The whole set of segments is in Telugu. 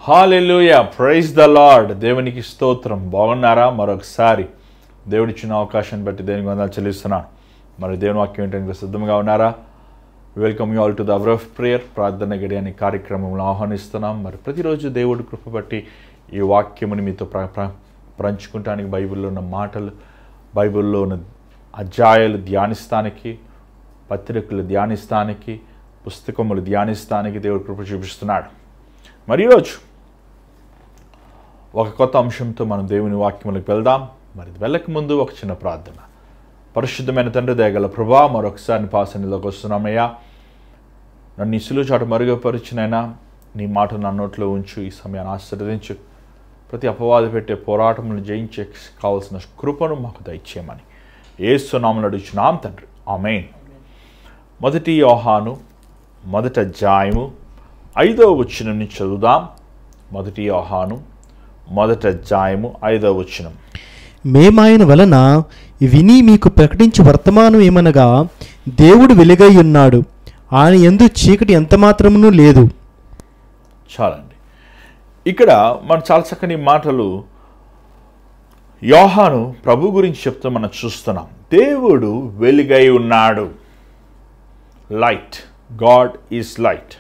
Hallelujah, praise the lord. దేవునికి స్తోత్రం. బాగున్నారా? మరొకసారి దేవుడిచ్చిన అవకాశాన్ని బట్టి దేవునికి వందనాలు చెల్లిస్తున్నాను. మరి దేవుని వాక్యం ఏంటంటే సిద్ధంగా ఉన్నారా? Welcome you all to the hour of prayer. ప్రార్థన గడి అనే కార్యక్రమంలో ఆహ్వానిస్తున్నాం. మరి ప్రతిరోజు దేవుడు కృప బట్టి ఈ వాక్యముని మీతో పంచుకుంటానికి బైబిల్లో ఉన్న మాటలు, బైబిల్లో ఉన్న అధ్యాయాలు ధ్యానిస్తానికి, పత్రికలు ధ్యానిస్తానికి, పుస్తకములు ధ్యానిస్తానికి దేవుడు కృప చూపిస్తున్నాడు. మరి ఈరోజు ఒక కొత్త అంశంతో మనం దేవుని వాక్యములకు వెళ్దాం. మరి వెళ్ళక ముందు ఒక చిన్న ప్రార్థన. పరిశుద్ధమైన తండ్రి, దయగల ప్రభా, మరొకసారి పాసనిలోకి వస్తున్నామయ్యా. నన్ను ఇసులు చాటు మరుగుపరిచినైనా నీ మాట నా నోట్లో ఉంచు. ఈ సమయాన్ని ఆశీర్వదించు. ప్రతి అపవాది పెట్టే పోరాటములను జయించే కావాల్సిన కృపను మాకు దయచేయమని యేసు నామములో అడుగుచున్నాం తండ్రి, ఆమేన్. మొదటి యోహాను మొదటి అధ్యాయము 5వ వచనం నుంచి చదువుదాం. మొదటి యోహాను మొదటి అధ్యాయము 5వ వచనం. మేమాయన వలన విని మీకు ప్రకటించి వర్తమానం ఏమనగా, దేవుడు వెలుగై ఉన్నాడు, ఆయన యందు చీకటి ఎంత మాత్రమును లేదు. చాలండి. ఇక్కడ మనం చాలా చక్కని మాటలు యోహాను ప్రభు గురించి చెప్తూ మనం చూస్తున్నాం. దేవుడు వెలుగై ఉన్నాడు. Light, God is light.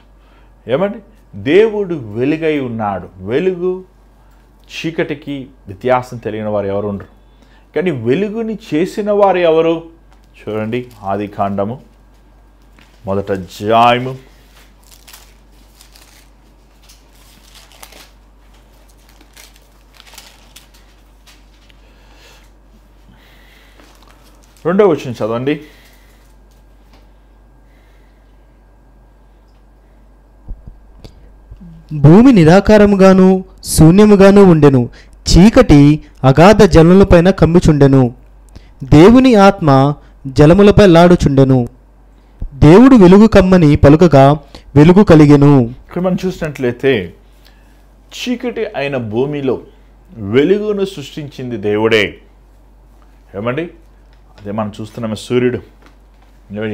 ఏమండి? దేవుడు వెలుగై ఉన్నాడు. వెలుగు చీకటికి వ్యత్యాసం తెలియని వారు ఎవరు ఉండరు. కానీ వెలుగుని చేసిన వారు ఎవరు? చూడండి, ఆది కాండము మొదటి అధ్యాయము 2వ వచనం చదవండి. భూమి నిరాకారముగాను శూన్యముగాను ఉండెను, చీకటి అగాధ జలములపైన కమ్ముచుండెను, దేవుని ఆత్మ జలములపై లాడుచుండెను. దేవుడు వెలుగు కమ్మని పలుకగా వెలుగు కలిగెను. ఇక్కడ మనం చూసినట్లయితే చీకటి అయిన భూమిలో వెలుగును సృష్టించింది దేవుడే. ఏమండి? అదే మనం చూస్తున్నాము. సూర్యుడు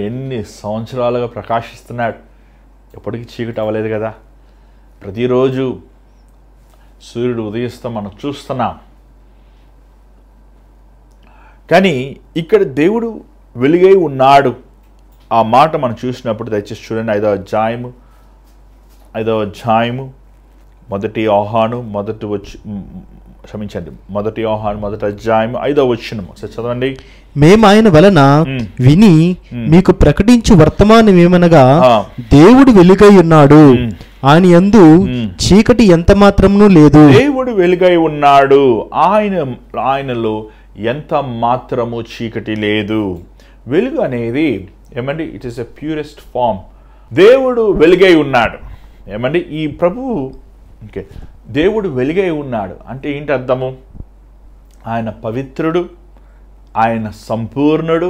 ఎన్ని సంవత్సరాలుగా ప్రకాశిస్తున్నాడు. ఎప్పటికీ చీకటి అవ్వలేదు కదా. ప్రతిరోజు సూర్యుడు ఉదయిస్తూ మనం చూస్తున్నాం. కానీ ఇక్కడ దేవుడు వెలుగై ఉన్నాడు. ఆ మాట మనం చూసినప్పుడు దయచేసి చూడండి. 5వ అధ్యాయము మొదటి యోహాను మొదటి యోహాను మొదటి అధ్యాయము 5వ వచనం ఒకసారి చదవండి. మేమాయన వలన విని మీకు ప్రకటించు వర్తమానం ఏమనగా, దేవుడు వెలుగై ఉన్నాడు, ఆయన యందు చీకటి ఎంత మాత్రమును లేదు. దేవుడు వెలుగై ఉన్నాడు, ఆయనలో ఎంత మాత్రము చీకటి లేదు. వెలుగు అనేది ఏమండి? It is a purest form. దేవుడు వెలుగై ఉన్నాడు. ఏమండి? ఈ ప్రభువు దేవుడు వెలుగై ఉన్నాడు అంటే ఏంటి అర్థము? ఆయన పవిత్రుడు, ఆయన సంపూర్ణుడు.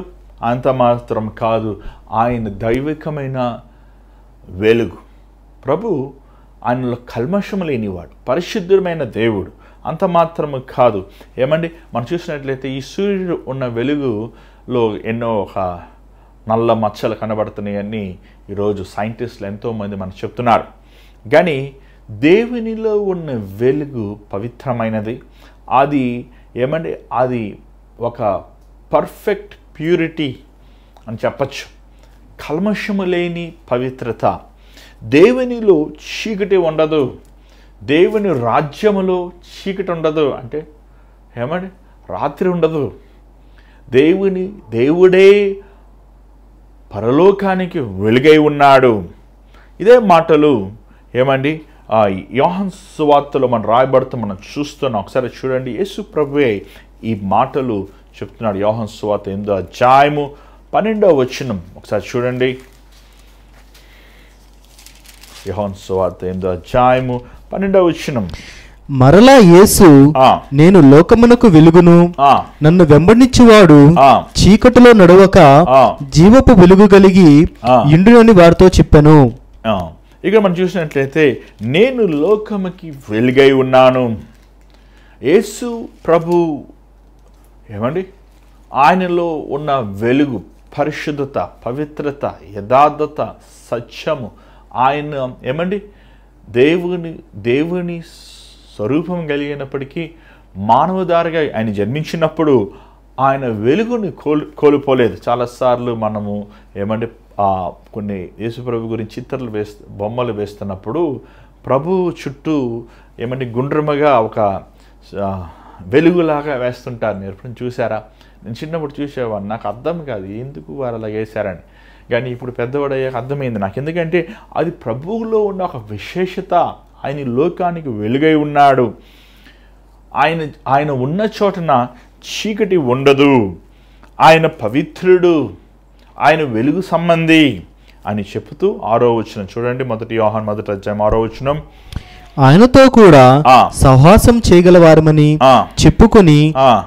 అంత మాత్రం కాదు, ఆయన దైవికమైన వెలుగు. ప్రభు ఆయనలో కల్మషము లేనివాడు, పరిశుద్ధమైన దేవుడు. అంత మాత్రము కాదు. ఏమండి? మనం చూసినట్లయితే ఈ సూర్యుడు ఉన్న వెలుగులో ఎన్నో ఒక నల్ల మచ్చలు కనబడుతున్నాయని ఈరోజు సైంటిస్టులు ఎంతోమంది మనకు చెప్తున్నారు. కానీ దేవునిలో ఉన్న వెలుగు పవిత్రమైనది. అది ఏమండి? అది ఒక పర్ఫెక్ట్ ప్యూరిటీ అని చెప్పచ్చు. కల్మషము లేని పవిత్రత. దేవునిలో చీకటి ఉండదు. దేవుని రాజ్యములో చీకటి ఉండదు. అంటే ఏమండి? రాత్రి ఉండదు. దేవుడే పరలోకానికి వెలుగై ఉన్నాడు. ఇదే మాటలు ఏమండి యోహాను సువార్తలో మనం రాయబడుతూ మనం చూస్తున్నాం. ఒకసారి చూడండి. యేసు ప్రభువే ఈ మాటలు చెప్తున్నాడు. యోహాను సువార్త 8వ అధ్యాయము 12వ వచనం ఒకసారి చూడండి. యోహాను సువార్త 8వ అధ్యాయము 12వ వచనం. మరలా యేసు, నేను లోకమునకు వెలుగును, నన్ను వెంబడించువాడు చీకటిలో నడవక జీవపు వెలుగు కలిగి ఇండునని వారితో చెప్పాను. ఇక్కడ మనం చూసినట్లయితే నేను లోకముకి వెలుగై ఉన్నాను. యేసు ప్రభు ఏమండి? ఆయనలో ఉన్న వెలుగు, పరిశుద్ధత, పవిత్రత, యథార్థత, సత్యము. ఆయన ఏమండి? దేవుని స్వరూపం కలిగినప్పటికీ మానవదారిగా ఆయన జన్మించినప్పుడు ఆయన వెలుగుని కోల్పోలేదు. చాలాసార్లు మనము ఏమంటే కొన్ని యేసుప్రభు గురించి బొమ్మలు వేస్తున్నప్పుడు ప్రభు చుట్టూ ఏమంటే గుండ్రముగా ఒక వెలుగులాగా వేస్తుంటారు. మీరు ఎప్పుడు చూసారా? నేను చిన్నప్పుడు చూసేవాడిని, నాకు అర్థం కాదు ఎందుకు వారు అలా వేశారని. కానీ ఇప్పుడు పెద్దవాడయ్యాక అర్థమైంది నాకు. ఎందుకంటే అది ప్రభువులో ఉన్న ఒక విశేషత. ఆయన లోకానికి వెలుగై ఉన్నాడు. ఆయన ఉన్న చోటన చీకటి ఉండదు. ఆయన పవిత్రుడు, ఆయన వెలుగు సంబంధి అని చెప్తూ 6వ వచనం చూడండి. 1 యోహాను 1వ అధ్యాయం 6వ వచనం. ఆయనతో కూడా సహవాసం చేయగలవారమని చెప్పుకొని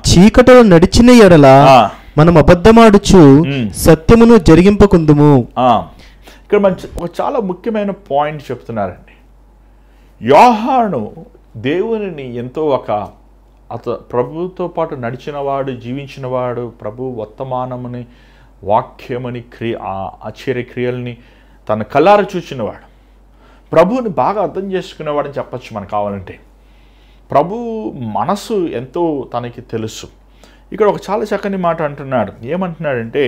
చీకటిలో నడిచిన ఎడల మనం అబద్ధమాడుచు సత్యమును జరిగింపకుందుము. ఇక్కడ ఒక చాలా ముఖ్యమైన పాయింట్ చెప్తున్నారండి. యోహాను దేవునిని ఎంతో ప్రభుతో పాటు నడిచినవాడు, జీవించినవాడు, ప్రభు వర్తమానముని, వాక్యమని, ఆశ్చర్యక్రియల్ని తన కళ్ళారా చూచినవాడు, ప్రభువుని బాగా అర్థం చేసుకునేవాడని చెప్పచ్చు మనకు కావాలంటే. ప్రభు మనసు ఎంతో తనకి తెలుసు. ఇక్కడ ఒక చాలా చక్కని మాట అంటున్నాడు. ఏమంటున్నాడంటే,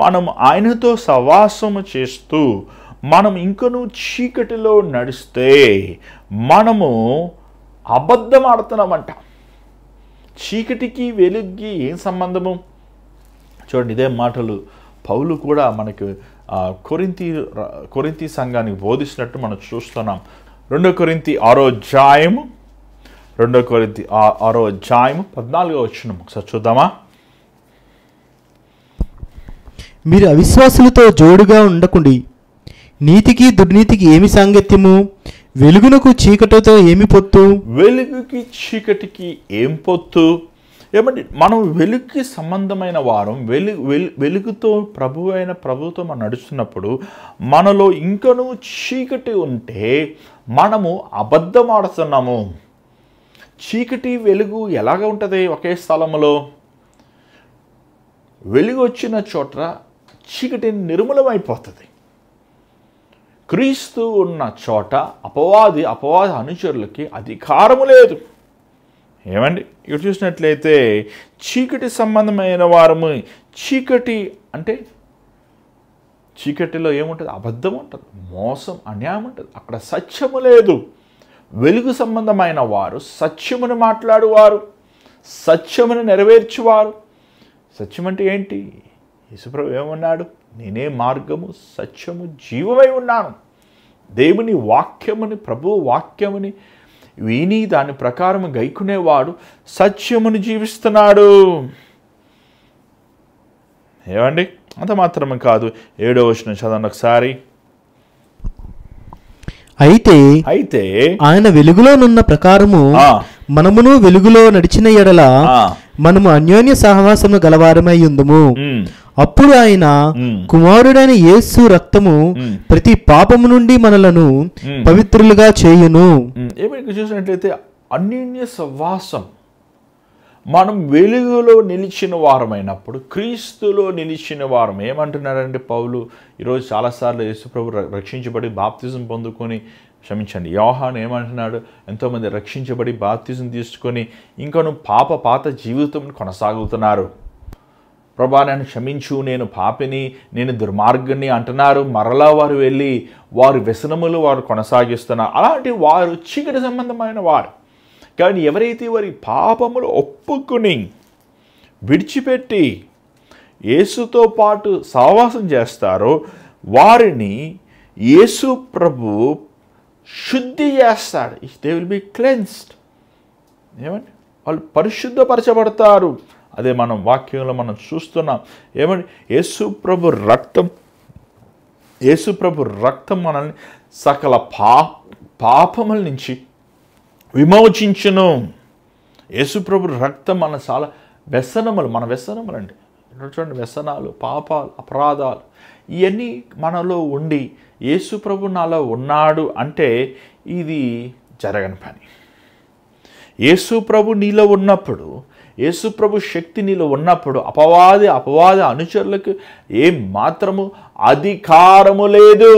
మనం ఆయనతో సహవాసము చేస్తూ మనం ఇంకనూ చీకటిలో నడిస్తే మనము అబద్ధం ఆడుతున్నామంట. చీకటికి వెలుగుకి ఏం సంబంధము? చూడండి, ఇదే మాటలు పౌలు కూడా మనకు కొరింథీ సంఘానికి బోధిస్తున్నట్టు మనం చూస్తున్నాం. 2 కొరింథీ 6వ అధ్యాయము 14వ వచనం ఒకసారి చూద్దామా? మీరు అవిశ్వాసులతో జోడుగా ఉండకుండి. నీతికి దుర్నీతికి ఏమి సాంగత్యము? వెలుగునకు చీకటితో ఏమి పొత్తు? వెలుగుకి చీకటికి ఏం పొత్తు? ఏమంటే మనం వెలుగుకి సంబంధమైన వారం. వెలుగుతో ప్రభుతో మనం నడుస్తున్నప్పుడు మనలో ఇంకనూ చీకటి ఉంటే మనము అబద్ధం ఆడుతున్నాము. చీకటి వెలుగు ఎలాగ ఉంటుంది? ఒకే స్థలంలో వెలుగు వచ్చిన చోట చీకటి నిర్మూలమైపోతుంది. క్రీస్తు ఉన్న చోట అపవాది అనుచరులకి అధికారము లేదు. ఏమండి, ఇక్కడ చూసినట్లయితే చీకటి సంబంధమైన వారము. చీకటి అంటే చీకటిలో ఏముంటుంది? అబద్ధం ఉంటుంది, మోసం, అన్యాయం ఉంటుంది. అక్కడ సత్యము లేదు. వెలుగు సంబంధమైన వారు సత్యమును మాట్లాడువారు, సత్యమును నెరవేర్చువారు. సత్యం అంటే ఏంటి? యేసుప్రభు ఏమన్నాడు? నేనే మార్గము, సత్యము, జీవమై ఉన్నాను. దేవుని వాక్యముని, ప్రభు వాక్యముని విని దాని ప్రకారం గైకునేవాడు సత్యమును జీవిస్తున్నాడు. ఏమండి, అంత మాత్రమే కాదు. 7వ వచనం చదవండి ఒకసారి. అయితే ఆయన వెలుగులోనున్న ప్రకారము మనమును వెలుగులో నడిచిన ఎడల మనము అన్యోన్య సహవాసము గలవారమై ఉందుము. అప్పుడు ఆయన కుమారుడైన యేసు రక్తము ప్రతి పాపము నుండి మనలను పవిత్రులుగా చేయును. ఏమైనా చూసినట్లయితే అన్యోన్య సహవాసం, మనం వెలుగులో నిలిచిన వారమైనప్పుడు, క్రీస్తులో నిలిచిన వారం. ఏమంటున్నారండి పౌలు? ఈరోజు చాలాసార్లు యేసుప్రభు రక్షించబడి బాప్తిజం పొందుకొని, క్షమించండి, యోహాను ఏమంటున్నాడు? ఎంతోమంది రక్షించబడి బాప్తిజం తీసుకొని ఇంకను పాత జీవితం కొనసాగుతున్నారు. ప్రభా నన్ను క్షమించు, నేను పాపిని, నేను దుర్మార్గుని అంటున్నారు. మరలా వారు వెళ్ళి వారి వ్యసనములు వారు కొనసాగిస్తున్నారు. అలాంటి వారు చీకటి సంబంధమైన వారు. కానీ ఎవరైతే వారి పాపములు ఒప్పుకుని విడిచిపెట్టి యేసుతో పాటు సహవాసం చేస్తారో వారిని యేసు ప్రభు శుద్ధి చేస్తాడు. They will be cleansed. ఏమండి, వాళ్ళు పరిశుద్ధపరచబడతారు. అదే మనం వాక్యంలో మనం చూస్తున్నాం. ఏమండి, యేసు ప్రభు రక్తం మనల్ని సకల పాపముల నుంచి విమోచించును. యేసుప్రభు రక్తం మన చాలా మన వ్యసనములు అండి. చూడండి, వ్యసనాలు, పాపాలు, అపరాధాలు ఇవన్నీ మనలో ఉండి యేసుప్రభు నాలో ఉన్నాడు అంటే ఇది జరగని పని. యేసుప్రభు నీలో ఉన్నప్పుడు, యేసుప్రభు శక్తి నీలో ఉన్నప్పుడు అపవాది అనుచరులకు ఏం మాత్రము అధికారము లేదు.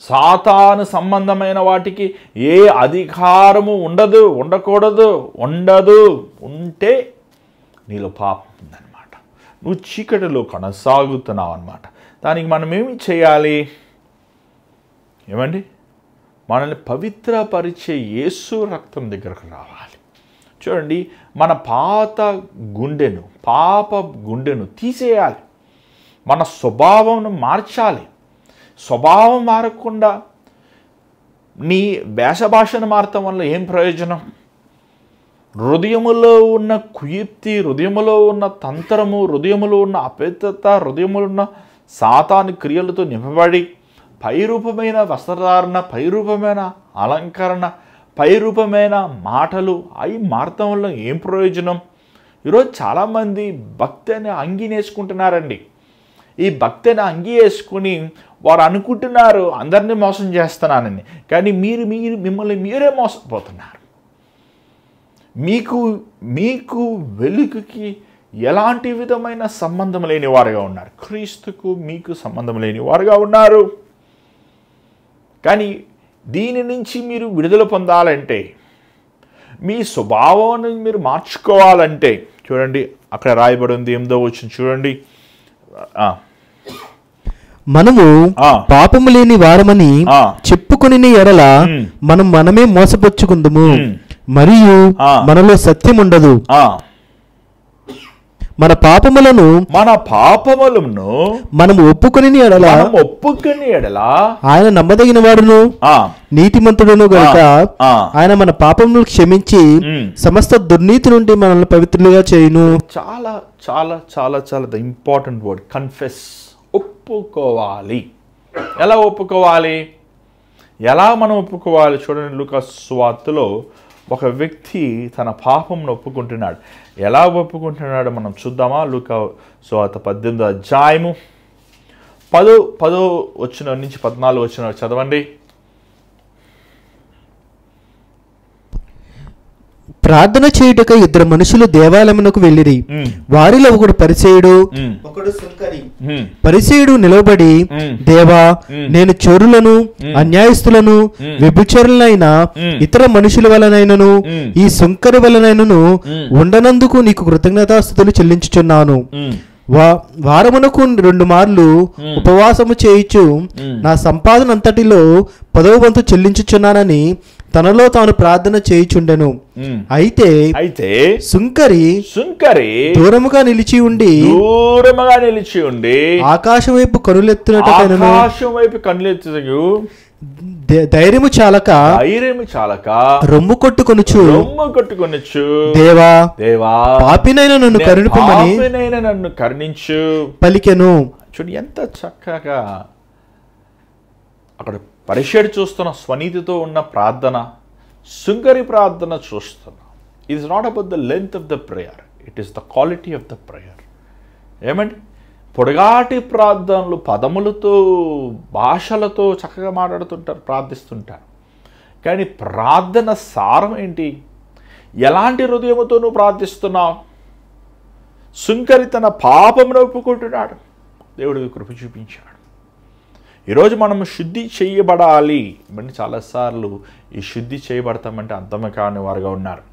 సాతాను సంబంధమైన వాటికి ఏ అధికారము ఉండకూడదు. ఉంటే నీలో పాపం ఉందన్నమాట. నువ్వు చీకటిలో కొనసాగుతున్నావు అన్నమాట. దానికి మనం ఏమి చేయాలి? ఏమండి, మనల్ని పవిత్రపరిచే యేసు రక్తం దగ్గరకు రావాలి. చూడండి, మన పాప గుండెను తీసేయాలి. మన స్వభావం మార్చాలి. స్వభావం మారకుండా నీ వేషభాషను మారటం వల్ల ఏం ప్రయోజనం? హృదయములో ఉన్న కుయుక్తి, హృదయములో ఉన్న తంత్రము, హృదయములో ఉన్న అపవిత్రత, హృదయములో ఉన్న సాతాను క్రియలతో నింపబడి పైరూపమైన వస్త్రధారణ, పైరూపమైన అలంకరణ, పైరూపమైన మాటలు అవి మారటం వల్ల ఏం ప్రయోజనం? ఈరోజు చాలామంది భక్తి అనే అంగి వేసుకుంటున్నారండి. ఈ భక్తి అనే అంగి వేసుకుని వారు అనుకుంటున్నారు అందరినీ మోసం చేస్తున్నానని. కానీ మిమ్మల్ని మీరే మోసపోతున్నారు. మీకు వెలుగుకి ఎలాంటి విధమైన సంబంధం లేని వారుగా ఉన్నారు. క్రీస్తుకు మీకు సంబంధం లేని వారుగా ఉన్నారు. కానీ దీని నుంచి మీరు విడుదల పొందాలంటే, మీ స్వభావాన్ని మీరు మార్చుకోవాలంటే, చూడండి అక్కడ రాయబడి ఉంది 8వ వచనం చూడండి. మనము పాపము లేని వారమని చెప్పుకొని ఎడల మనమే మోసపుచ్చుకుందుము, మరియు మనలో సత్యం ఉండదు. మన పాపములను మనం ఒప్పుకొని ఎడల ఆయన నమ్మదగిన వాడును నీతిమంతుడును గనుక ఆయన మన పాపములను క్షమించి సమస్త దుర్నీతి నుండి మనల్ని పవిత్రులుగా చేయును. చాలా చాలా చాలా చాలా ద ఇంపార్టెంట్ వర్డ్ కన్ఫెస్. ఒప్పుకోవాలి. ఎలా ఒప్పుకోవాలి? ఎలా మనం ఒప్పుకోవాలి? చూడండి, లూకా సువార్తలో ఒక వ్యక్తి తన పాపంను ఒప్పుకుంటున్నాడు. ఎలా ఒప్పుకుంటున్నాడో మనం చూద్దామా? లూకా సువార్త 18వ అధ్యాయము 10వ వచనం నుంచి 14వ వచనం చదవండి. ప్రార్థన చేయుటకు 2 మనుషులు దేవాలయమునకు వెళ్ళిరి. వారిలో ఒకడు పరిసయ్యుడు, ఒకడు సుంకరి. పరిసయ్యుడు నిలవబడి, దేవా, నేను చోరులను, అన్యాయస్తులను, వ్యభిచారులైన ఇతర మనుషుల వలనైనను ఈ సుంకరి వలనైనను ఉండనందుకు నీకు కృతజ్ఞతాస్తుతులు చెల్లించుచున్నాను. వారమునకు 2 మార్లు ఉపవాసము చేయుచు నా సంపాదన అంతటిలో 10వ వంతు చెల్లించుచున్నానని తనలో తాను ప్రార్థన చేయుచుండెను. అయితే సుంకరి దూరముగా నిలిచి ఉండి ఆకాశం వైపు కనులెత్తునట్టు ధైర్యము చాలక రొమ్ము కొట్టుకొనుచు దేవా, పాపినైన నన్ను కరుణించు పలికెను. చూడు ఎంత చక్కగా అక్కడ పరిషేడు చూస్తున్న స్వనీతితో ఉన్న ప్రార్థన, సుంకరి ప్రార్థన చూస్తున్నా. It is not about the length of the prayer, it is the quality of the prayer. ఏమండి, పొడగాటి ప్రార్థనలు పదములతో భాషలతో చక్కగా మాట్లాడుతుంటారు, ప్రార్థిస్తుంటారు. కానీ ప్రార్థన సారం ఏంటి? ఎలాంటి హృదయముతో నువ్వు ప్రార్థిస్తున్నావు? సుంకరి తన పాపమును ఒప్పుకుంటున్నాడు, దేవుడికి కృప చూపించాడు. ఈరోజు మనం శుద్ధి చేయబడాలి. ఇవన్నీ చాలాసార్లు ఈ శుద్ధి చేయబడతామంటే అర్థమే కాని వారుగా ఉన్నారు.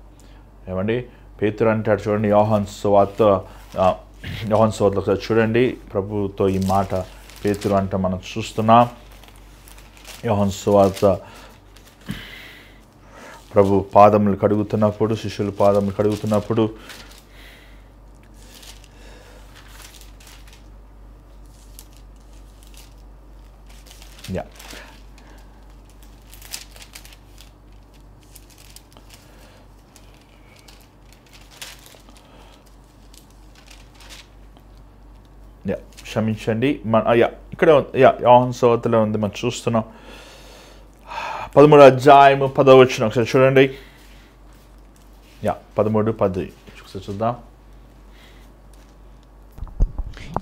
ఏమండి, పేతురు అంటాడు చూడండి, యోహాను సువార్తలో ఒకసారి చూడండి, ప్రభుతో ఈ మాట పేతురు అంటే మనం చూస్తున్నాం. యోహాను సువార్త ప్రభు పాదములు కడుగుతున్నప్పుడు, శిష్యులు పాదములు కడుగుతున్నప్పుడు క్షమించండి, ఇక్కడ యోహాను సువార్తలో ఉంది, మనం చూస్తున్నాం. 13వ అధ్యాయము 10వ వచనం ఒకసారి చూడండి. 13:10 ఒకసారి చూద్దాం.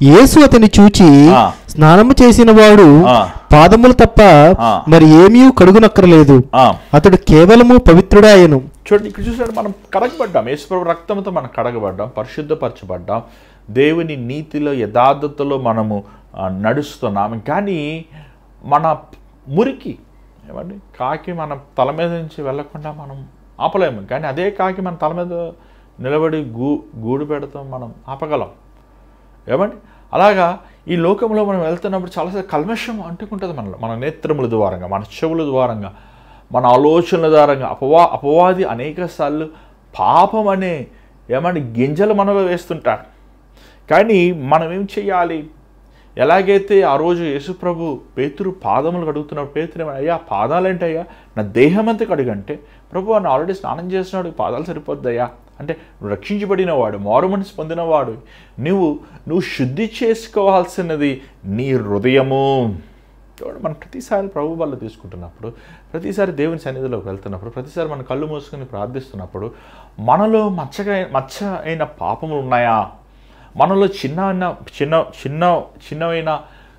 యేసు అతని చూచి, స్నానము చేసిన వాడు పాదములు తప్ప మరి ఏమీ కడుగునక్కరలేదు, అతడు కేవలము పవిత్రుడాయను. చూడండి, ఇక్కడ చూసాడు, మనం కడగబడ్డాం, యేసుప్రభు రక్తంతో మనం కడగబడ్డాం, పరిశుద్ధపరచబడ్డాం, దేవుని నీతిలో యథార్థతలో మనము నడుస్తున్నాము. కానీ మన మురికి ఏమండి, కాకి మన తల మీద నుంచి వెళ్ళకుండా మనం ఆపలేము, కానీ అదే కాకి మన తల మీద నిలబడి గూడు పెడతాం, మనం ఆపగలం. ఏమండి, అలాగా ఈ లోకంలో మనం వెళ్తున్నప్పుడు చాలాసార్లు కల్మషం అంటుకుంటుంది మనలో, మన నేత్రముల ద్వారంగా, మన చెవుల ద్వారంగా, మన ఆలోచనల ద్వారంగా. అపవాది అనేక సార్లు పాపం అనే ఏమంటే గింజలు మనలో వేస్తుంటాడు. కానీ మనం ఏం చెయ్యాలి? ఎలాగైతే ఆ రోజు యేసుప్రభు పేతురు పాదములు కడుగుతున్నాడు, పేతురు ఏమన్నా, అయ్యా పాదాలేంటయ్యా, నా దేహం అంతా కడుగంటే, ప్రభు అని ఆల్రెడీ స్నానం చేస్తున్నాడు, పాదాలు సరిపోద్దయ్యా అంటే, నువ్వు రక్షించబడినవాడు, మారు మనసు పొందినవాడు, నువ్వు శుద్ధి చేసుకోవాల్సినది నీ హృదయము. మనం ప్రతిసారి ప్రభు వల్ల తీసుకుంటున్నప్పుడు, ప్రతిసారి దేవుని సన్నిధిలోకి వెళ్తున్నప్పుడు, ప్రతిసారి మన కళ్ళు మూసుకొని ప్రార్థిస్తున్నప్పుడు, మనలో మచ్చ అయిన పాపములు ఉన్నాయా, మనలో చిన్నవైన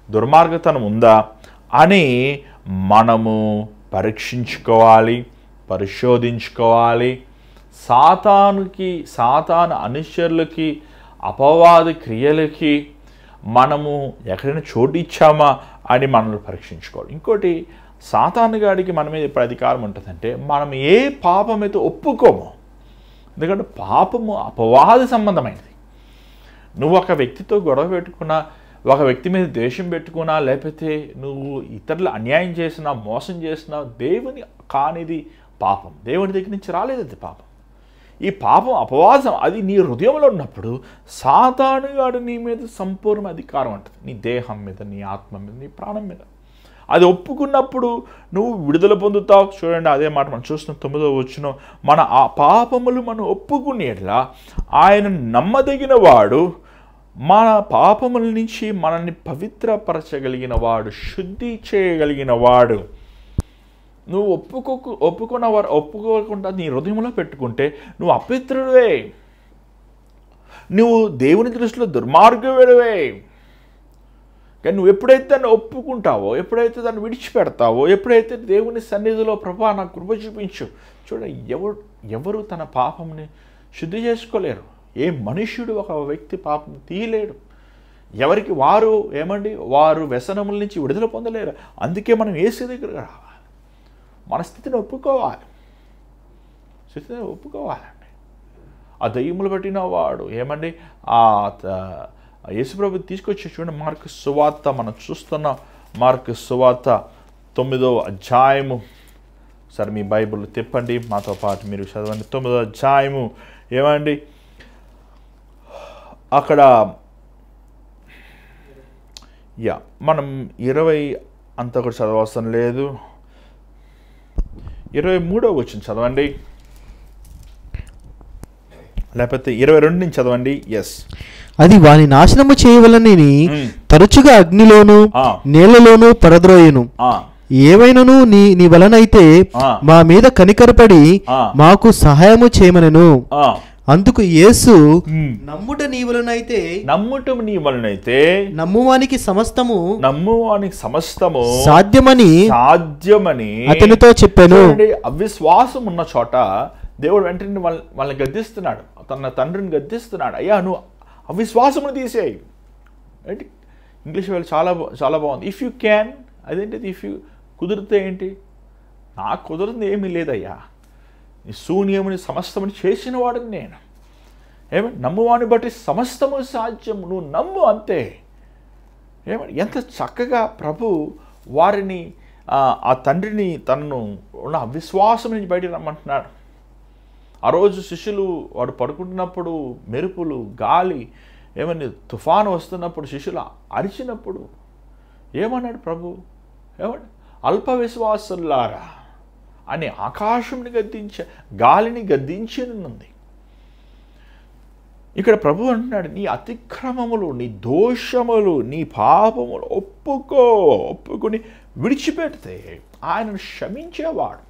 దుర్మార్గతనం ఉందా అని మనము పరీక్షించుకోవాలి, పరిశోధించుకోవాలి. సాతాను అనుచరులకి, అపవాది క్రియలకి మనము ఎక్కడైనా చోటు ఇచ్చామా అని మనల్ని పరీక్షించుకోవాలి. ఇంకోటి, సాతాను గాడికి మన మీద ఎప్పుడు అధికారం ఉంటుందంటే, మనం ఏ పాపం అయితే ఒప్పుకోమో, ఎందుకంటే పాపము అపవాది సంబంధమైనది. నువ్వు ఒక వ్యక్తితో గొడవ పెట్టుకున్నా, ఒక వ్యక్తి మీద ద్వేషం పెట్టుకున్నా, లేకపోతే నువ్వు ఇతరులు అన్యాయం చేసినా, మోసం చేసినా, దేవుని కానిది పాపం, దేవుని దగ్గర నుంచి రాలేదు అది పాపం. ఈ పాపం అపవాదం అది నీ హృదయంలో ఉన్నప్పుడు సాతానుగాడు నీ మీద సంపూర్ణ అధికారం ఉంటుంది, నీ దేహం మీద, నీ ఆత్మ మీద, నీ ప్రాణం మీద. అది ఒప్పుకున్నప్పుడు నువ్వు విడుదల పొందుతావు. చూడండి, అదే మాట మనం చూస్తున్నాం 9వ వచనం, మన ఆ పాపములు మనం ఒప్పుకునేట్లా ఆయన నమ్మదగిన వాడు, మన పాపముల నుంచి మనల్ని పవిత్రపరచగలిగిన వాడు, శుద్ధి చేయగలిగిన వాడు. నువ్వు ఒప్పుకోకుండా నీ హృదయంలో పెట్టుకుంటే నువ్వు అపవిత్రుడివే, నువ్వు దేవుని దృష్టిలో దుర్మార్గుడివే. కానీ నువ్వు ఎప్పుడైతే దాన్ని ఒప్పుకుంటావో, ఎప్పుడైతే దాన్ని విడిచిపెడతావో, ఎప్పుడైతే దేవుని సన్నిధిలో ప్రభా నాకు కృప చూపించు. చూడండి, ఎవరు తన పాపంని శుద్ధి చేసుకోలేరు. ఏ మనుష్యుడు ఒక వ్యక్తి పాపం తీయలేడు. ఎవరికి వారు వారు వ్యసనముల నుంచి విడుదల పొందలేరు. అందుకే మనం యేసు దగ్గరకు రావాలి, మన స్థితిని ఒప్పుకోవాలండి. ఆ దయ్యములు పట్టిన వాడు యేసుప్రభు తీసుకొచ్చి చూడండి, మార్కు సువార్త మనం చూస్తున్నాం. మార్కు సువార్త 9వ అధ్యాయము. సరే, మీ బైబిల్ తిప్పండి, మాతో పాటు మీరు చదవండి. 9వ అధ్యాయము అక్కడ మనం 20 అంతా కూడా చదవవసరం లేదు, 23వ వచనం చదవండి, లేకపోతే 22 నుంచి చదవండి. ఎస్, అది వాని నాశనము చేయవలనని తరచుగా అగ్నిలోను నీళ్లలోను పరద్రోయును. ఏవైనను నీ వలనైతే మా మీద కనికరపడి మాకు సహాయము చేయమనెను. అందుకు యేసు, నమ్ముట నీ వలనైతే నమ్మువానికి సమస్తము సాధ్యమని అతనితో చెప్పాను. అవిశ్వాసం ఉన్న చోట దేవుడు వెంటనే వాళ్ళని గద్దిస్తున్నాడు, తన తండ్రిని గద్దిస్తున్నాడు. అయ్యా, నువ్వు అవిశ్వాసమును తీసేయి. ఏంటి ఇంగ్లీష్ వాళ్ళు చాలా బాగుంది. ఇఫ్ యూ క్యాన్, అదేంటిది ఇఫ్ యూ కుదిరితే ఏంటి? నాకు కుదిరింది ఏమీ లేదయ్యా, నీ శూన్యముని సమస్తముని చేసిన వాడిని నేను. నమ్మువాని బట్టి సమస్తము సాధ్యం, నువ్వు నమ్ము అంతే. ఎంత చక్కగా ప్రభు వారిని, ఆ తండ్రిని తనను ఉన్న అవిశ్వాసం నుంచి బయటికి రమ్మంటున్నాడు. ఆ రోజు శిష్యులు వాడు పడుకుంటున్నప్పుడు మెరుపులు, గాలి, తుఫాను వస్తున్నప్పుడు శిష్యులు అరిచినప్పుడు ఏమన్నాడు ప్రభు? అల్ప విశ్వాసులారా అని ఆకాశంని గాలిని గద్దించినుంది. ఇక్కడ అంటున్నాడు, నీ అతిక్రమములు, నీ దోషములు, నీ పాపములు ఒప్పుకుని విడిచిపెడితే ఆయనను క్షమించేవాడు,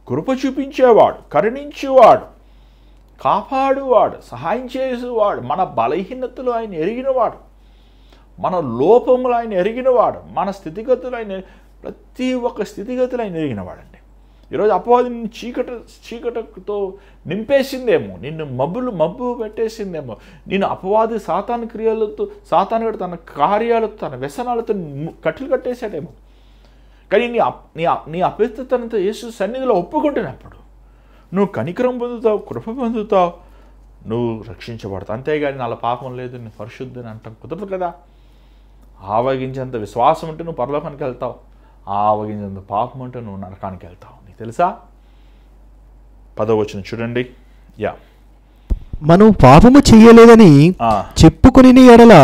కృప చూపించేవాడు, కరుణించేవాడు, కాపాడువాడు, సహాయం చేసేవాడు, మన బలహీనతలు ఆయన ఎరిగినవాడు, మన లోపములు ఆయన ఎరిగినవాడు, మన స్థితిగతులు ఆయన, ప్రతి ఒక్క స్థితిగతులు ఆయన ఎరిగినవాడండి. ఈరోజు అపవాది నిన్ను చీకటితో నింపేసిందేమో, నిన్ను మబ్బు పెట్టేసిందేమో, నేను అపవాది సాతాను క్రియలతో, సాతానుడు తన కార్యాలతో, తన వ్యసనాలతో కట్టెలు కట్టేశాడేమో. కానీ నీ అపవిత్రతనంతా యేసు సన్నిధిలో ఒప్పుకుంటున్నప్పుడు నువ్వు కనికరం పొందుతావు, కృప పొందుతావు, నువ్వు రక్షించబడతావు. అంతేగాని నాలో పాపం లేదు, నేను పరిశుద్ధని అంటాం కుదరదు కదా. ఆవగించేంత విశ్వాసం ఉంటే నువ్వు పరలోకానికి వెళ్తావు, ఆవగించేంత పాపం ఉంటే నువ్వు నరకానికి వెళ్తావు. నీకు తెలుసా? 10వ వచనం చూడండి. మనం పాపము చెయ్యలేదని చెప్పుకుని ఎడల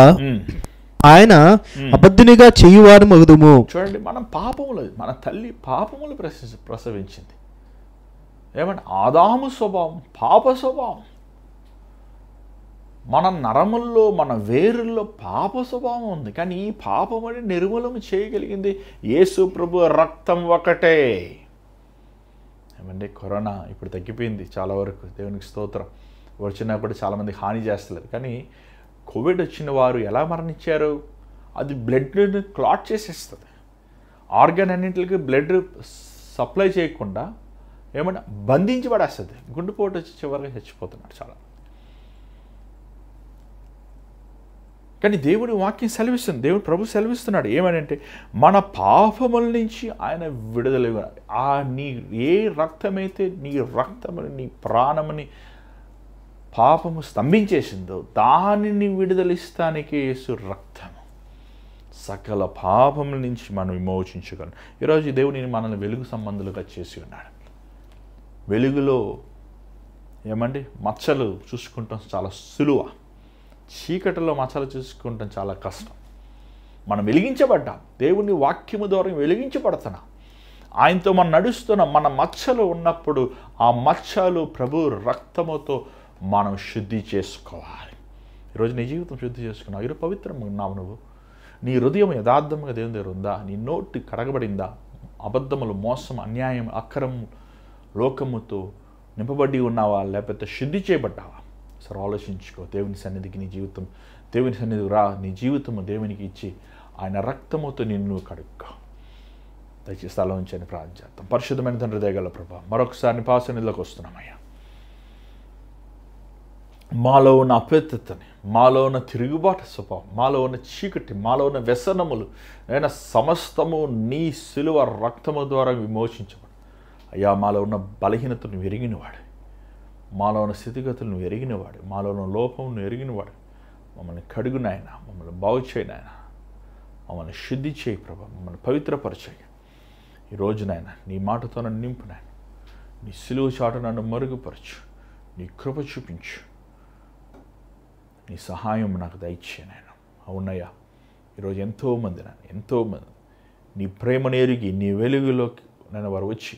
ఆయన అబద్ధునిగా చేయువారు మగుదుము. చూడండి, మనం పాపములు, మన తల్లి పాపములు ప్రసవించింది. ఏమంటే ఆదాము స్వభావం పాప స్వభావం. మన నరముల్లో, మన వేరుల్లో పాప స్వభావం ఉంది. కానీ ఈ పాపమని నిర్మూలన చేయగలిగింది యేసు ప్రభు రక్తం ఒకటే. ఏమంటే కరోనా ఇప్పుడు తగ్గిపోయింది చాలా వరకు, దేవునికి స్తోత్రం. వచ్చినా కూడా చాలామంది హాని చేస్తలేరు. కానీ కోవిడ్ వచ్చిన వారు ఎలా మరణించారు? అది బ్లడ్ని క్లాట్ చేసేస్తుంది. ఆర్గాన్ అన్నింటికి బ్లడ్ సప్లై చేయకుండా ఏమంటే బంధించి పడేస్తుంది. గుండెపోటు వచ్చి చివరిగా చచ్చిపోతున్నాడు చాలా. కానీ దేవుడి వాక్యం సెలవిస్తుంది, దేవుడు ప్రభు సెలవిస్తున్నాడు ఏమనంటే మన పాపముల నుంచి ఆయన విడుదల. నీ ఏ రక్తమైతే నీ రక్తముని, నీ ప్రాణముని పాపము స్తంభించేసిందో దానిని విడుదలిస్తానికి యేసు రక్తము సకల పాపముల నుంచి మనం విమోచించగలం. ఈరోజు దేవుని మనల్ని వెలుగు సంబంధులుగా చేసి ఉన్నాడు. వెలుగులో ఏమండి మచ్చలు చూసుకుంటాం చాలా సులువ, చీకటిలో మచ్చలు చూసుకుంటాం చాలా కష్టం. మనం వెలిగించబడ్డాం, దేవుని వాక్యము ద్వారా వెలిగించబడుతున్నాం, ఆయనతో మనం నడుస్తున్నాం. మన మచ్చలు ఉన్నప్పుడు ఆ మచ్చలు ప్రభు రక్తముతో మనం శుద్ధి చేసుకోవాలి. ఈరోజు నీ జీవితం శుద్ధి చేసుకున్నావు, ఈరోజు పవిత్రంగా ఉన్నావు. నువ్వు నీ హృదయం యథార్థంగా దేవుని దగ్గర ఉందా? నీ నోటి కడగబడిందా? అబద్ధములు, మోసం, అన్యాయం, అక్రమం, లోకముతో నింపబడి ఉన్నావా? లేకపోతే శుద్ధి చేయబడ్డావా? సరే ఆలోచించుకో. దేవుని సన్నిధికి నీ జీవితం, దేవుని సన్నిధికి రా, నీ జీవితము దేవునికి ఇచ్చి ఆయన రక్తముతో నిన్ను కడుక్కో. దయచేసి స్థలం ఉంచని ప్రార్థన చేద్దాం. పరిశుద్ధమైన తండ్రి దయగల ప్రభా, మరొకసారి నీ పాద సన్నిధిలోకి వస్తున్నామయ్యా. మాలో ఉన్న అపవిత్రతని, మాలో ఉన్న తిరుగుబాటు స్వభావం, మాలో ఉన్న చీకటి, మాలో ఉన్న వ్యసనములు అయినా సమస్తము నీ సిలువ రక్తము ద్వారా విమోచించబడు. అయ్యా, మాలో ఉన్న బలహీనతను ఎరిగినవాడు, మాలో ఉన్న స్థితిగతులను ఎరిగినవాడు, మాలో ఉన్న లోపమును ఎరిగినవాడు. మమ్మల్ని కడుగు నాయన, మమ్మల్ని బాగు చేయి నాయన, మమ్మల్ని శుద్ధి చేయి ప్రభా, మమ్మల్ని పవిత్రపరిచేయి. ఈరోజు నాయన నీ మాటతో నన్ను నింపు నాయన, నీ సిలువ చాటు నన్ను మరుగుపరచు, నీ కృప చూపించు, నీ సహాయం నాకు దయచే నాయన. అవునయ్యా, ఈరోజు ఎంతోమంది నీ ప్రేమను ఎరిగి నీ వెలుగులోకి నేను వారు వచ్చి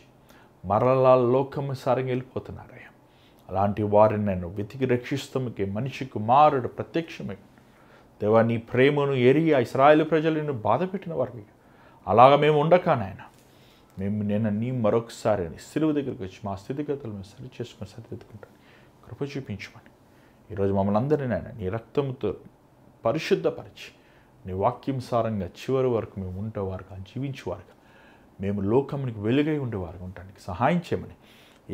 మరలా లోకము సారంగా వెళ్ళిపోతున్నారయ్యా. అలాంటి వారిని నేను వెతికి రక్షిస్తాముకే మనిషి కుమారుడు ప్రత్యక్షమై దేవా నీ ప్రేమను ఎరిగి ఆ ఇశ్రాయేలు ప్రజలను బాధ పెట్టిన వారు. అలాగ మేము ఉండక నాయన, నేను నీ మరొకసారి సిలువ దగ్గరికి వచ్చి మా స్థితిగతులు మేము సరి చేసుకొని సరిదిద్దుకుంటాను. కృప చూపించమని ఈరోజు మమ్మల్ని అందరినీ నాయన నీ రక్తంతో పరిశుద్ధపరిచి నీ వాక్యంసారంగా చివరి వరకు మేము ఉండేవారుగా, జీవించేవారుగా, మేము లోకమునికి వెలుగై ఉండేవారుగా ఉండడానికి సహాయం చేయమని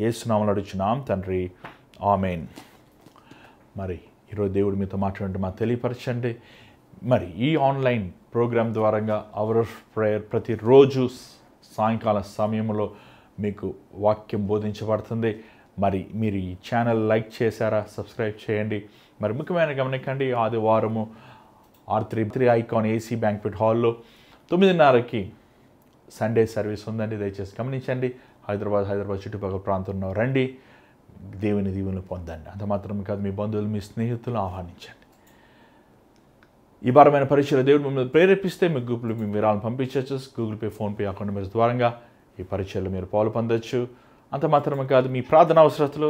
యేసు నామములో అడుగుచున్నాం తండ్రి, ఆమేన్. మరి ఈరోజు దేవుడు మీతో మాట్లాడండి, మాకు తెలియపరచండి. మరి ఈ ఆన్లైన్ ప్రోగ్రాం ద్వారా అవర్ ఆఫ్ ప్రేయర్ ప్రతిరోజు సాయంకాల సమయంలో మీకు వాక్యం బోధించబడుతుంది. మరి మీరు ఈ ఛానల్ లైక్ చేశారా? సబ్స్క్రైబ్ చేయండి. మరి ముఖ్యమైన గమనికండి, ఆదివారము R33 ఐకాన్ ఏసీ బ్యాంక్వెట్ హాల్లో 9:30కి సండే సర్వీస్ ఉందండి. దయచేసి గమనించండి. హైదరాబాద్ చుట్టుపక్కల ప్రాంతంలో రండి, దేవుని దీవెనలు పొందండి. అంత మాత్రమే కాదు, మీ బంధువులు, మీ స్నేహితులను ఆహ్వానించండి. ఈ భారమైన పరీక్షలో దేవుడు మిమ్మల్ని ప్రేరేపిస్తే మీ గ్రూపులు మీ విరాళం పంపించవచ్చు. Google pay, PhonePe account numbers ద్వారా ఈ పరీక్షల్లో మీరు పాలు పొందొచ్చు. అంత మాత్రమే కాదు, మీ ప్రార్థన అవసరతలు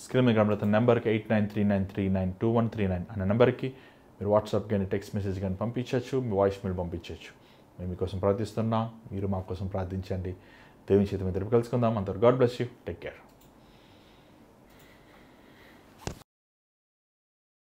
స్క్రీన్ మీద కనబడుతున్న నెంబర్కి 8939392139 అనే నెంబర్కి మీరు వాట్సాప్ కానీ టెక్స్ట్ మెసేజ్ కానీ పంపించవచ్చు, మీ వాయిస్ మెయిల్ పంపించవచ్చు. మేము మీకోసం ప్రార్థిస్తున్నాం, మీరు మా కోసం ప్రార్థించండి. దేవుని చేత మీద కలుసుకుందాం. అంతా God bless you. Take care.